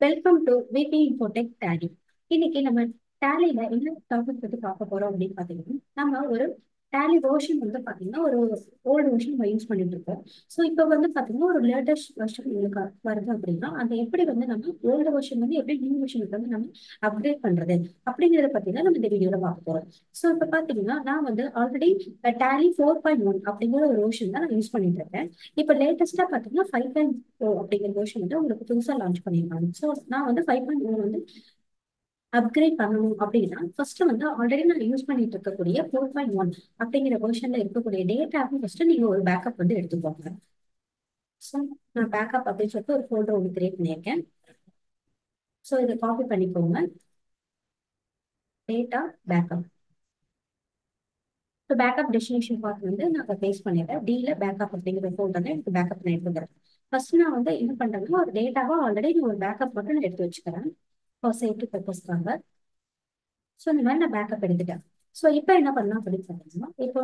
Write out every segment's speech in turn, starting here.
Welcome to VB Infotech Tally. இன்னைக்கு நம்ம டேலியில என்ன டாபிக் பத்தி பார்க்க போறோம் அப்படின்னு பாத்தீங்கன்னா, நம்ம ஒரு டேலி வெர்ஷன் வந்து பாத்தீங்கன்னா ஒரு ஓல்டு வெர்ஷன் நம்ம யூஸ் பண்ணிட்டு இருக்கோம். ஸோ இப்போ வந்து பாத்தீங்கன்னா ஒரு லேட்டஸ்ட் வெர்ஷன் உங்களுக்கு வருது அப்படின்னா, அந்த எப்படி வந்து நம்ம ஓல்டு வெர்ஷன் வந்து எப்படி நியூ வெர்ஷனுக்கு வந்து நம்ம அப்டேட் பண்றது அப்படிங்கிறத பத்தி தான் நம்ம இந்த வீடியோல பார்க்க போறோம். ஸோ இப்போ பாத்தீங்கன்னா நான் வந்து ஆல்ரெடி டேலி 4.1 அப்படிங்கிற ஒரு வெர்ஷன் தான் நான் யூஸ் பண்ணிட்டு இருக்கேன். இப்போ லேட்டஸ்டா பாத்தீங்கன்னா 5.0 அப்படிங்கிற வெர்ஷன் வந்து உங்களுக்கு புதுசா லான்ச் பண்ணியிருக்காங்க. ஸோ நான் வந்து 5.0 வந்து அப்கிரேட் பண்ணணும் அப்படின்னா ஃபர்ஸ்ட் வந்து ஆல்ரெடி நான் யூஸ் பண்ணிட்டு இருக்கக்கூடிய 4.1 அப்படிங்கிற வெர்ஷன்ல இருக்கக்கூடிய டேட்டாவும் ஃபர்ஸ்ட் நீங்க ஒரு பேக்கப் வந்து எடுத்துக்கோங்க. ஸோ நான் பேக்கப் அப்படின்னு சொல்லிட்டு ஒரு ஃபோல்டர் ஒன்று கிரியேட் பண்ணியிருக்கேன். ஸோ இதை காப்பி பண்ணிக்கோங்க. Data backup. இப்போ பேக்கப் டெஸ்டினேஷன் பார்ட் வந்து நான் அதை பேஸ்ட் பண்ணிடுறேன். டில பேக்கப் அப்படிங்கிற ஃபோல்டர்ல எனக்கு பேக்கப் நான் எடுத்துக்கிறேன். ஃபர்ஸ்ட் நான் வந்து என்ன பண்றேன்னா ஒரு டேட்டாவா ஆல்ரெடி ஒரு பேக்கப் மட்டும் நான் எடுத்து வச்சுக்கிறேன் ஃபார் சேஃப்டி பர்பஸ்க்காக. ஸோ இந்த மாதிரி நான் பேக்கப் எடுத்துட்டேன். ஸோ இப்போ என்ன பண்ணலாம் அப்படின்னு பார்த்தீங்கன்னா, இப்போ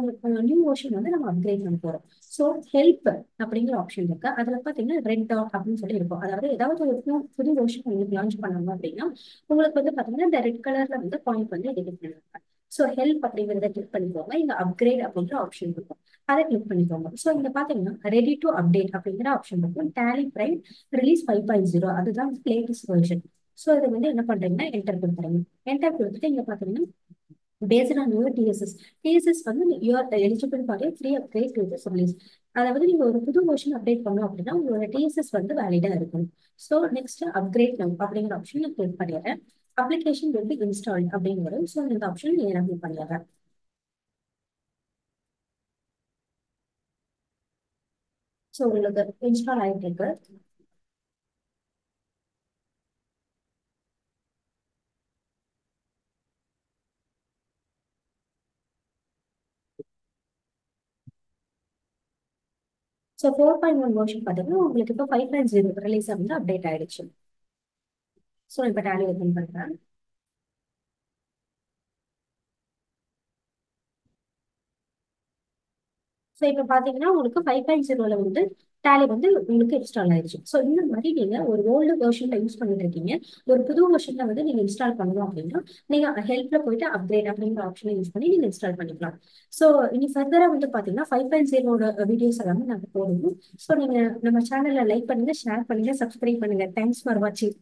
நியூ வெர்ஷன் வந்து நம்ம அப்கிரேட் பண்ண போறோம். ஸோ ஹெல்ப் அப்படிங்கிற ஆப்ஷன் இருக்கு. அதுல பார்த்தீங்கன்னா ரெட் டாட் அப்படின்னு சொல்லி இருக்கும். அதாவது ஏதாவது ஒரு புது வெர்ஷன் உங்களுக்கு லான்ச் பண்ணாங்க அப்படின்னா உங்களுக்கு வந்து பார்த்தீங்கன்னா இந்த ரெட் கலர்ல வந்து பாயிண்ட் வந்து எடிட் பண்ணுவாங்க. ஸோ ஹெல்ப் அப்படிங்கிறத கிளிக் பண்ணிக்கோங்க. இங்க அப்கிரேட் அப்படிங்கிற ஆப்ஷன் இருக்கும். அதை கிளிக் பண்ணிக்கோங்க. ஸோ இங்க பாத்தீங்கன்னா ரெடி டு அப்டேட் அப்படிங்கிற ஆப்ஷன் இருக்கும். டேலி பிரைம் ரிலீஸ் 5.0 அதுதான் லேட்டஸ்ட் வெர்ஷன். ஸோ இதை வந்து என்ன பண்றீங்கன்னா என்டர் கொடுத்துறீங்க. என்டர் கொடுத்துட்டு இங்க பாத்தீங்கன்னா based on your DSS. DSS வந்து you are eligible for free upgrade to this release. அதாவது நீங்க ஒரு புது வெர்ஷன் அப்டேட் பண்ணோம் அப்படின்னா உங்களோட டிஎஸ்எஸ் வந்து வேலிடா இருக்கும். ஸோ நெக்ஸ்ட் அப்கிரேட் நவ் அப்படிங்கிற ஆப்ஷன் நான் கிளிக் பண்ணிடுறேன். அப்ளிகேஷன் will be installed அப்படின்னு வரும். ஸோ இந்த ஆப்ஷன் நான் எனபிள் பண்ணிடுறேன். ஸோ உங்களுக்கு இன்ஸ்டால் ஆகிட்டு இருக்கு. ஸோ 4.1 வெர்ஷன் பார்த்தீங்கன்னா உங்களுக்கு இப்போ 5.0 ரிலீஸ் வந்து அப்டேட் ஆயிடுச்சு. ஸோ இப்போ டேலி ஓப்பன் பண்றேன். ஸோ இப்போ பார்த்தீங்கன்னா உங்களுக்கு 5.0 வந்து டேலி வந்து உங்களுக்கு இன்ஸ்டால் ஆயிடுச்சு. ஸோ இந்த மாதிரி நீங்க ஒரு ஓல்டு வெர்ஷன்ல யூஸ் பண்ணிட்டு இருக்கீங்க. ஒரு புது வெர்ஷன்ல வந்து நீங்க இன்ஸ்டால் பண்ணணும் அப்படின்னா நீங்க ஹெல்ப்ல போயிட்டு அப்கிரேட் அப்படிங்கிற ஆப்ஷனை யூஸ் பண்ணி நீங்க இன்ஸ்டால் பண்ணிக்கலாம். ஸோ இனி ஃபர்தரா வந்து பாத்தீங்கன்னா 5.0 வீடியோஸ் எல்லாமே நாங்கள் போடுவோம். ஸோ நீங்க நம்ம சேனல்ல லைக் பண்ணுங்க, ஷேர் பண்ணுங்க, சப்ஸ்கிரைப் பண்ணுங்க. தேங்க்ஸ் ஃபார் வாட்சிங்.